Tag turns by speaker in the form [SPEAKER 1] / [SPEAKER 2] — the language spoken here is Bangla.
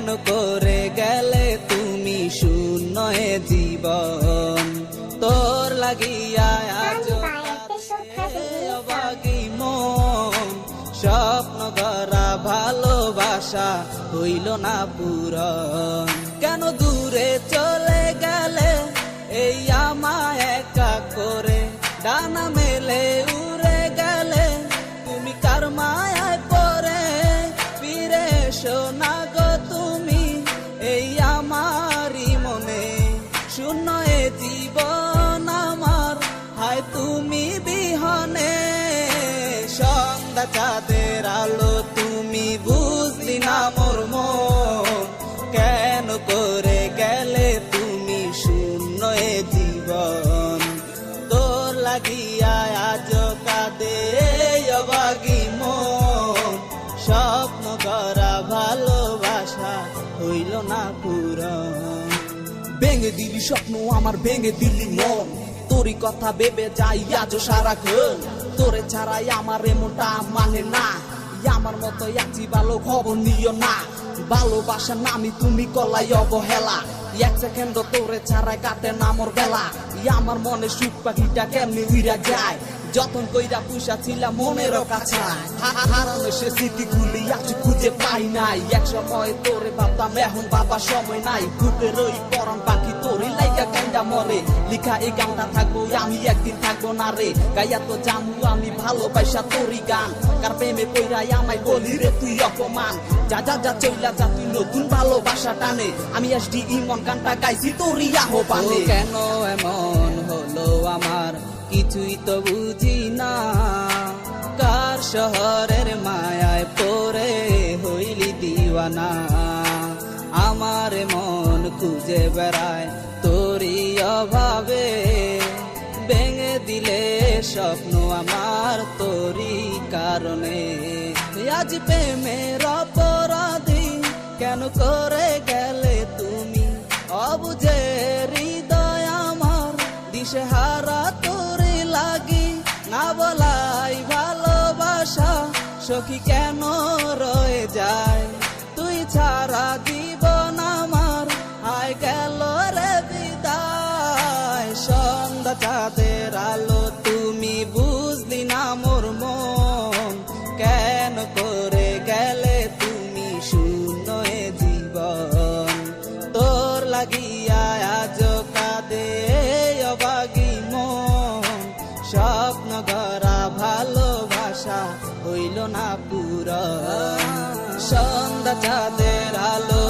[SPEAKER 1] কেন করে গেলে তুমি শূন্য এ জীবন, তোর লাগিয়া আজ অবাগী মন, স্বপ্ন গড়া ভালোবাসা হইল না পূরণ। কেন দূরে চলে গেলে এই আমায় একা করে, ডানা মেলে উড়ে গেলে তুমি কার মায়ায় পড়ে, ফিরে এসো না গো তুমি এই আমারই মনে, শূন্য এ জীবন আমার হায় তুমি বিহনে। সন্ধ্যা চাঁদের আলো তুমি বুঝলি না মোর মন, কেন করে গেলে তুমি শূন্য এ জীবন, তোর লাগিয়া আজ কাঁদে অবাগী মন, স্বপ্ন গড়া ভালোবাসা হইল না পূরণ।
[SPEAKER 2] ভেঙে দিলি স্বপ্ন আমার, ভেঙে দিলি মন, তোরই কথা ভেবে যাই আজ সারাক্ষণ, তোরে ছাড়াই আমার এমনটা মানে না, আমার মতো আছি ভালো খবর নিও না, ভালোবাসার নামি তুমি কলাই অবহেলা, এক সেকেন্ড তোরে ছাড়াই কাটে না মোর বেলা, আমার মনে সুখ পাখিটা কেমনি উইরা যায়, যতন কইরা পুষা ছিলাম মনের কাছে, হারানো সে স্মৃতিগুলি আজ খুঁজে পাই নাই, এক সময় তোরে ভাবতাম এখন বাবা সময় নাই, বুকের ওই পরাণ পাখি তোরে লাইগা কান্দা মরে, লিখা এই গানটা থাকবো আমি একদিন থাকবো না রে, গাইয়া তো জানু আমি ভালোবাসা তোরই গান, কার প্রেমে কইরাই আমায় বলি রে তুই অপমান, যা যা যা চইলা যা তুই নতুন ভালোবাসা টানে, আমি এসডি ইমন গানটা গাইছি তোরই আহ্বানে।
[SPEAKER 1] কেন এমন হলো আমার কিছুই তো বুঝি না, কার শহরের মায়ায় পড়ে হইলি দিওয়ানা, আমার মন খুঁজে বেড়ায় তোরই অভাবে, ভেঙে দিলে স্বপ্ন আমার তোরই কারণে, আজ প্রেমের অপরাধী কেন করে গেলে তুমি, অবুঝে হৃদয় আমার দিশেহারা তোরে লাগি, না বলাই ভালোবাসা সখী কেন রয়ে যায়, তুই ছাড়া জীবন আমার হায় গেল রে বিদায়। সন্ধ্যা চাঁদের আলো তুমি বুঝলি না মোর মন, কেন করে গেলে তুমি শূন্য এ জীবন, তোর লাগিয়া আজ কাঁদে অবাগী মন, স্বপ্ন গড়া ভালোবাসা হইল না পূরণ। সন্ধ্যা চাঁদের আলো